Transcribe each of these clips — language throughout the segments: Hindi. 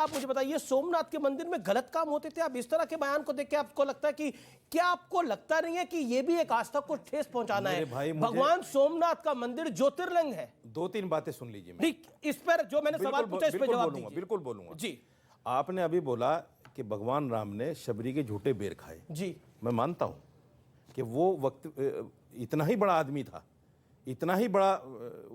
आप मुझे बताइए, सोमनाथ के मंदिर में गलत काम होते थे? आप इस तरह के बयान को देख के आपको लगता है कि क्या आपको लगता नहीं है कि ये भी एक आस्था को ठेस पहुंचाना है? भगवान सोमनाथ का मंदिर ज्योतिर्लिंग है। दो तीन बातें सुन लीजिए। ठीक, इस पर जो मैंने सवाल पूछा इस पर जवाब दीजिए। बिल्कुल बोलूंगा जी। आपने अभी बोला कि भगवान राम ने शबरी के झूठे बेर खाए। जी, मैं मानता हूं कि वो वक्त इतना ही बड़ा आदमी था, इतना ही बड़ा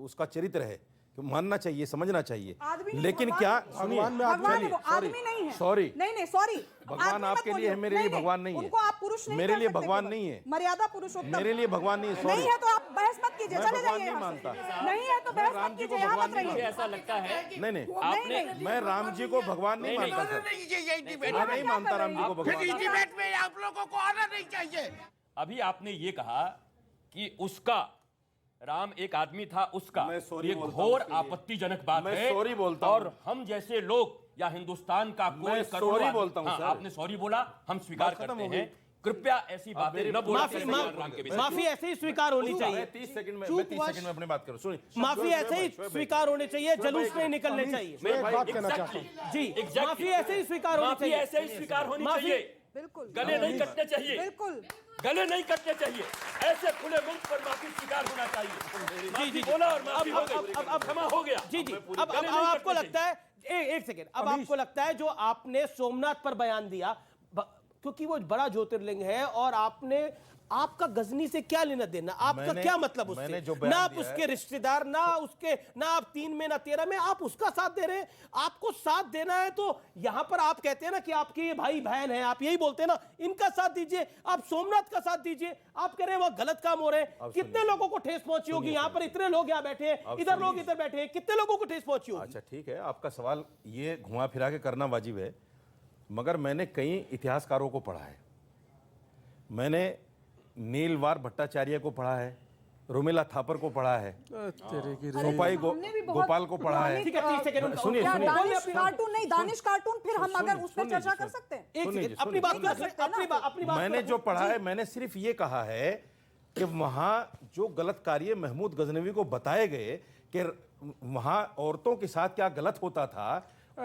उसका चरित्र है कि मानना चाहिए, समझना चाहिए। लेकिन क्या भगवान में आदमी नहीं है। सॉरी नहीं सॉरी, भगवान आपके लिए है, मेरे लिए भगवान नहीं है। उनको आप पुरुष नहीं, मेरे लिए भगवान नहीं है। मर्यादा पुरुषोत्तम मेरे लिए भगवान नहीं है। नहीं है तो आप बहस मत कीजिए, चले जाइए। नहीं मानता, नहीं है तो बहस मत कीजिए, यहाँ मत रहिए। ऐसा लगता है नहीं आपने, मैं राम जी को भगवान नहीं मानता सर। मैं नहीं मानता राम जी को भगवान। डिबेट में आप लोगों को आना नहीं चाहिए। अभी आपने ये कहा कि उसका राम एक आदमी था, उसका ये घोर आपत्तिजनक बात है। मैं सॉरी बोलता हूं। और हम जैसे लोग या हिंदुस्तान का कोई सॉरी बोलता हूं सर। आपने सॉरी बोला, हम स्वीकार करते हैं। कृपया ऐसी बातें न बोला। माफी ऐसे ही स्वीकार होनी चाहिए। 30 सेकंड में अपनी बात करूं। सुनिए, माफी ऐसे ही स्वीकार होने चाहिए, जुलूस नहीं निकलने चाहिए। मैं बात कहना चाहता हूं जी, माफी ऐसे ही स्वीकार होनी चाहिए। ऐसे ही स्वीकार होनी चाहिए। बिल्कुल, गले नहीं कटने चाहिए। बिल्कुल गले नहीं कटने चाहिए। ऐसे खुले मुंह पर माफी स्वीकार होना चाहिए। जी जी बोला और माफी हो गई, अब क्षमा हो गया। जी जी, अब आपको लगता है, एक सेकेंड, अब आपको लगता है जो आपने सोमनाथ पर बयान दिया, क्योंकि वो बड़ा ज्योतिर्लिंग है और आपने, आपका गजनी से क्या लेना देना, आपका क्या मतलब उससे? ना आप उसके रिश्तेदार, ना आप 3 में ना 13 में आप उसका साथ दे रहे हैं। आपको साथ देना है तो यहां पर आप कहते हैं ना कि आपके ये भाई बहन है, आप यही बोलते हैं ना, इनका साथ दीजिए, आप सोमनाथ का साथ दीजिए। आप कह रहे हैं वह गलत काम हो रहे हैं। कितने लोगों को ठेस पहुंची होगी? यहां पर इतने लोग यहां बैठे हैं, इधर लोग इधर बैठे हैं, कितने लोगों को ठेस पहुंची होगी? अच्छा ठीक है, आपका सवाल ये घुमा फिरा के करना वाजिब है, मगर मैंने कई इतिहासकारों को पढ़ा है। मैंने नीलवार भट्टाचार्य को पढ़ा है, रुमिला थापर को पढ़ा है, सोपाई गोपाल को पढ़ा है। सुनिए, कार्टून नहीं, दानिश कार्टून, फिर हम अगर उस पर चर्चा कर सकते हैं। अपनी बात मैंने जो पढ़ा है, मैंने सिर्फ ये कहा है कि वहां जो गलत कार्य महमूद गजनवी को बताए गए कि वहां औरतों के साथ क्या गलत होता था,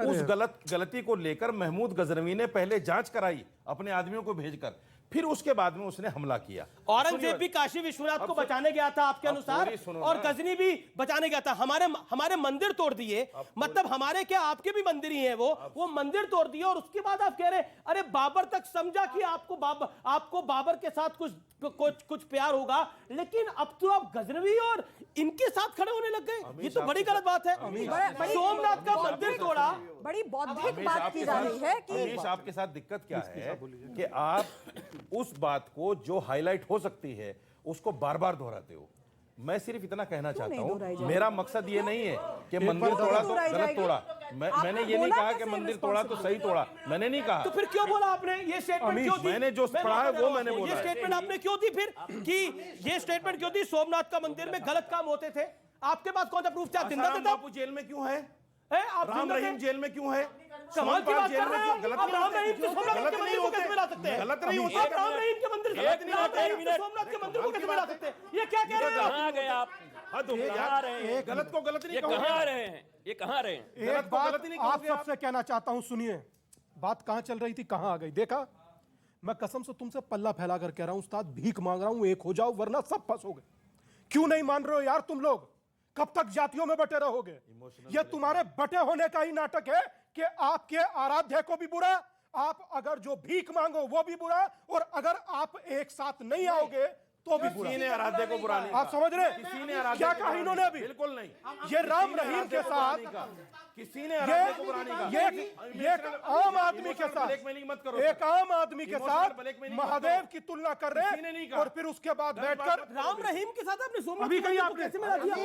उस गलती को लेकर महमूद गजनवी ने पहले जांच कराई अपने आदमियों को भेजकर, फिर उसके बाद में उसने हमला किया। औरंगजेब भी काशी विश्वनाथ को बचाने गया था आपके अनुसार, और गजनी भी बचाने गया था। हमारे मंदिर तोड़ दिए, मतलब हमारे क्या, आपके भी मंदिर ही हैं वो मंदिर तोड़ दिए। और उसके बाद आप कह रहे अरे बाबर तक समझा कि आपको बाबर के साथ कुछ प्यार होगा, लेकिन अब तो आप गजनवी और इनके साथ खड़े होने लग गए। ये तो बड़ी गलत बात है। सोमनाथ का मंदिर तोड़ा, बड़ी बौद्धिक बात की जा रही है कि आपके साथ दिक्कत क्या है कि आप उस बात को जो हाईलाइट हो सकती है उसको बार बार दोहराते हो। मैं सिर्फ इतना कहना चाहता हूं, मेरा मकसद ये नहीं है कि मंदिर तोड़ा तो गलत तोड़ा। मैंने ये नहीं कहा कि मंदिर तोड़ा तो सही तोड़ा, मैंने नहीं कहा। तो फिर क्यों बोला आपने ये स्टेटमेंट? क्यों दी? मैंने जो पढ़ा है वो मैंने बोला। ये स्टेटमेंट आपने क्यों दी फिर, कि ये स्टेटमेंट क्यों दी सोमनाथ का मंदिर में गलत काम होते थे? आपके पास कौन सा प्रूफ था? जिंदा था बापू जेल में क्यों है? आप राम रहीम जेल में क्यों है? कमाल की बात कर रहे हैं। गलत राम रहीम के सोमनाथ के मंदिर को कैसे मिला सकते हैं? गलत नहीं होता। राम रहीम के मंदिर, सोमनाथ के मंदिर को कैसे मिला सकते हैं? ये क्या कह रहे हैं? कहां गए आप? गलत को गलत नहीं कहां रहे हैं? ये कहां रहे हैं? एक बात आप सबसे कहना चाहता हूं, सुनिए। बात कहां चल रही थी, कहां आ गई? देखा, मैं कसम से तुमसे पल्ला फैलाकर कह रहा हूं, उस्ताद भीख मांग रहा हूं, एक हो जाओ वरना सब फंसोगे। क्यों नहीं मान रहे हो यार तुम लोग? कब तक जातियों में बटे रहोगे? यह तुम्हारे बटे होने का ही नाटक है कि आपके आराध्य को भी बुरा, आप अगर जो भीख मांगो वो भी बुरा, और अगर आप एक साथ नहीं आओगे तो भी बुरा। किसी ने आराध्य को बुरा नहीं, आप समझ रहे? किसी ने आराध्य क्या कहा इन्होंने अभी? बिल्कुल नहीं। ये राम रहीम के साथ, किसी ने आराध्य को बुरा नहीं कहा। ये आम आदमी के साथ, एक आम आदमी के साथ महादेव की तुलना कर रहे हैं, और फिर उसके बाद बैठकर राम रहीम के साथ आपने सोमनाथ अभी कहीं आपने कैसे मिला दिया?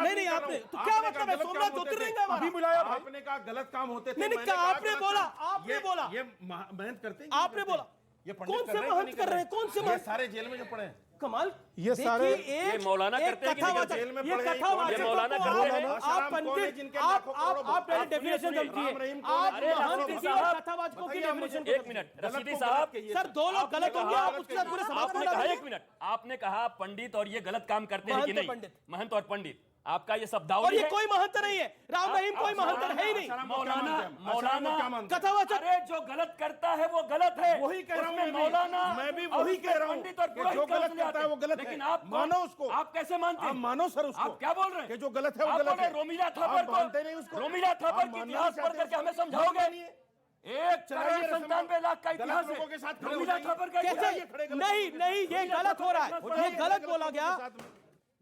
नहीं आपने तो क्या मतलब है? सोमनाथ ज्योतिर्लिंग है, अभी मिलाया। आपने कहा गलत काम होते थे। नहीं कहा, आपने बोला ये मेहनत करते हैं, आपने बोला। ये कौन से महंत कर रहे हैं? कौन से महंत? सारे जेल में जो पड़े हैं। कमाल। ये सारे ये मौलाना करते हैं कि जेल में ये पड़े हैं? कथावाचक ये मौलाना करते हैं? आप पंडित, आप पहले डेफिनेशन समझिए। आप महंत किसी और कथावाचकों की डेफिनेशन। एक मिनट रशीदी साहब, सर दो लोग गलत होंगे, आप उसके साथ पूरे समाज आपने कहा, एक मिनट, आपने कहा पंडित और ये गलत काम करते हैं कि नहीं? महंत और पंडित, आपका ये और शब्दावली ये है। कोई महंत नहीं है, राम रहीम कोई महंत है ही नहीं। मौलाना कथावाचक अरे जो गलत करता है वो गलत है। वही कह रहा हूं उसमें मैं भी। मौलाना मैं भी और वही उसमें कह रहा हूं पंडित और कि पुरोहित जो का गलत उसमें करता है वो आते हैं। गलत है। लेकिन आप मानो उसको। आप कैसे मानते हैं? आप मानो सर उसको। आप क्या बोल रहे हैं कि जो गलत है वो आप गलत बोल रहे है। हैं रोमिला आप थापर मानते नहीं उसको। को, रोमिला थापर आप के मानना इतिहास नहीं पढ़ चाहते करके हमें उसको। समझाओगे? मानिए। 1,97,00,000 का गलत इतिहास लोगों के साथ है। खड़े हो रोमिला जाइए। थापर का कैसे इतिहास। नहीं नहीं, ये गलत हो रहा है, ये गलत बोला गया।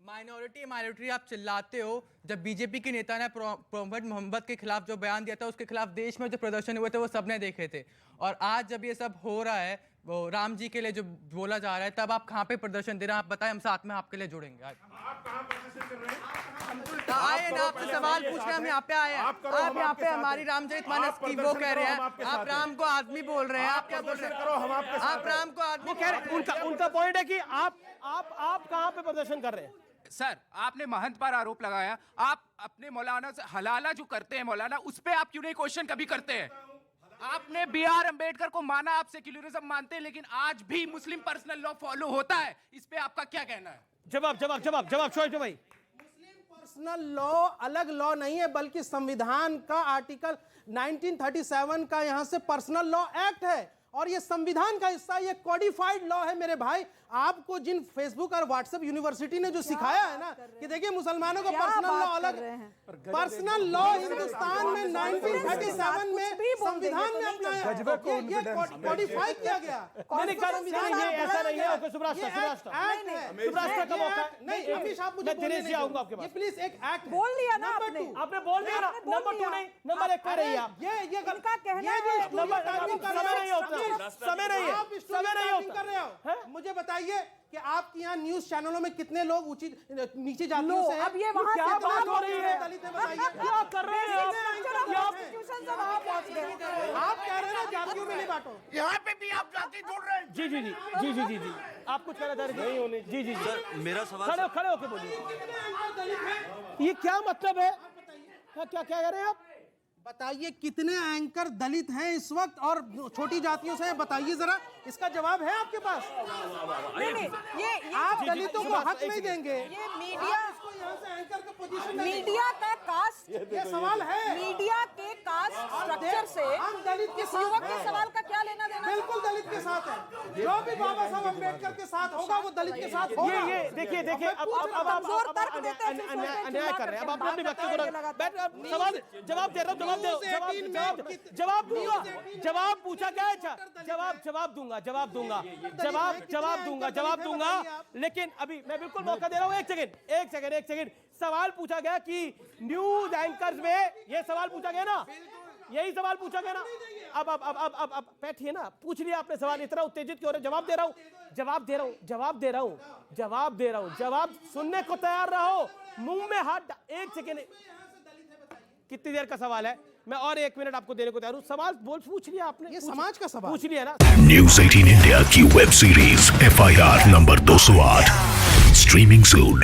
माइनॉरिटी आप चिल्लाते हो। जब बीजेपी के नेता ने प्रॉफेट मोहम्मद के खिलाफ जो बयान दिया था, उसके खिलाफ देश में जो प्रदर्शन हुए थे वो सबने देखे थे। और आज जब ये सब हो रहा है, वो राम जी के लिए जो बोला जा रहा है, तब आप कहाँ पे प्रदर्शन दे रहे हैं? आप बताएं, हम साथ में आपके लिए जुड़ेंगे। आए ना, आपसे सवाल पूछ रहे हैं, हम यहाँ पे आए हैं। आप करो, आप हम यहाँ आपके पे साथ हमारी हैं। रामचरित मानस आप की वो प्रदर्शन कह रहे करो, हैं, हम आपके आप साथ हैं। राम को आदमी बोल रहे हैं। आप क्या बोल रहे प्रदर्शन करो, हम आपके हैं? साथ आप हैं। राम को आदमी कह रहे उनका पॉइंट है कि आप कहां पे प्रदर्शन कर रहे हैं? सर आपने महंत पर आरोप लगाया, आप अपने मौलाना से हलाला जो करते हैं मौलाना, उस पे आप क्यों नहीं क्वेश्चन कभी करते हैं? आपने B.R. अम्बेडकर को माना, आप सेक्युलरिज्म मानते हैं, लेकिन आज भी मुस्लिम पर्सनल लॉ फॉलो होता है। इस पे आपका क्या कहना है? जवाब शोएब भाई। पर्सनल लॉ अलग लॉ नहीं है, बल्कि संविधान का आर्टिकल 1937 का यहां से पर्सनल लॉ एक्ट है, और ये संविधान का हिस्सा, ये कोडिफाइड लॉ है मेरे भाई। आपको जिन फेसबुक और व्हाट्सएप यूनिवर्सिटी ने जो सिखाया है ना कि देखिए मुसलमानों का क्या पर्सनल लॉ बात अलग कर रहे हैं? पर्सनल लॉ हिंदुस्तान में 1937 में संविधान में अपनाया, ये कोडिफाई किया गया। नहीं, ऐसा नहीं है। ओके, सुब्राष्ट्र का मौका है। नहीं, अमीश आप मुझे मैं दिनेश जी आऊंगा आपके ये पास। प्लीज एक एक्ट बोल दिया ना नंबर आपने। 2 आपने बोल दिया ना, आपने बोल नंबर 2 दिया। नहीं, नंबर 1 कह रही है आप। ये इनका कहना ये जो है- स्टूडेंट टाइपिंग कर रहे समय हो, नहीं होता, समय नहीं है, आप समय स्टूडेंट नहीं टाइपिंग होता। कर रहे हो। मुझे बताइए कि आपके यहाँ न्यूज चैनलों में कितने लोग नीचे जातियों लो, से हैं? अब ये वहां क्या से बात बात हो रही है? दलित हैं, बताइए। क्या कर रहे हैं आप? कॉन्स्टिट्यूशन से वहां पहुंच गए। आप कह रहे हैं ना जातियों में नहीं बांटो। यहाँ पे भी आप जाति जोड़ रहे हैं। जी। आप कुछ कहना चाह रहे थे? जी। मेरा सवाल खड़े होके बोलिए। ये क्या मतलब है? क्या कह रहे हैं आप? बताइए कितने एंकर दलित हैं इस वक्त और छोटी जातियों से हैं? बताइए जरा, इसका जवाब है आपके पास? नहीं, ये आप दलितों को हक नहीं देंगे? ये मीडिया इसको यहाँ से एंकर का पोजीशन नहीं मीडिया का कास्ट ये सवाल है। मीडिया के कास्ट स्ट्रक्चर से हम दलित के साथ युवक के हैं। सवाल का क्या लेना देना? बिल्कुल दलित के साथ है। जो भी बाबा साहब अम्बेडकर के साथ होगा वो दलित के साथ होगा। ये देखिए अब कमजोर तर्क देते हैं, फिर सोचते हैं अन्याय कर रहे हैं। अब आप अपने व्यक्ति को सवाल जवाब दे रहा हूँ, जवाब पूछा क्या है? जवाब दूंगा। लेकिन अभी मैं बिल्कुल मौका दे रहा हूँ। एक सेकंड। सवाल पूछा गया कि न्यूज एंकर्स में, ये सवाल पूछा गया ना, यही सवाल पूछा गया ना। अब बैठिए ना, पूछ लिया आपने सवाल, इतना उत्तेजित क्यों हो रहे? जवाब दे रहा हूं। जवाब सुनने को तैयार रहो, मुंह में हाथ। एक सेकेंड, कितनी देर का सवाल है? मैं और 1 मिनट आपको देने को तैयार हूं। सवाल पूछ लिया आपने, ये समाज का सवाल पूछ लिया ना। न्यूज़ 18 इंडिया की web series FIR number 208 streaming सून।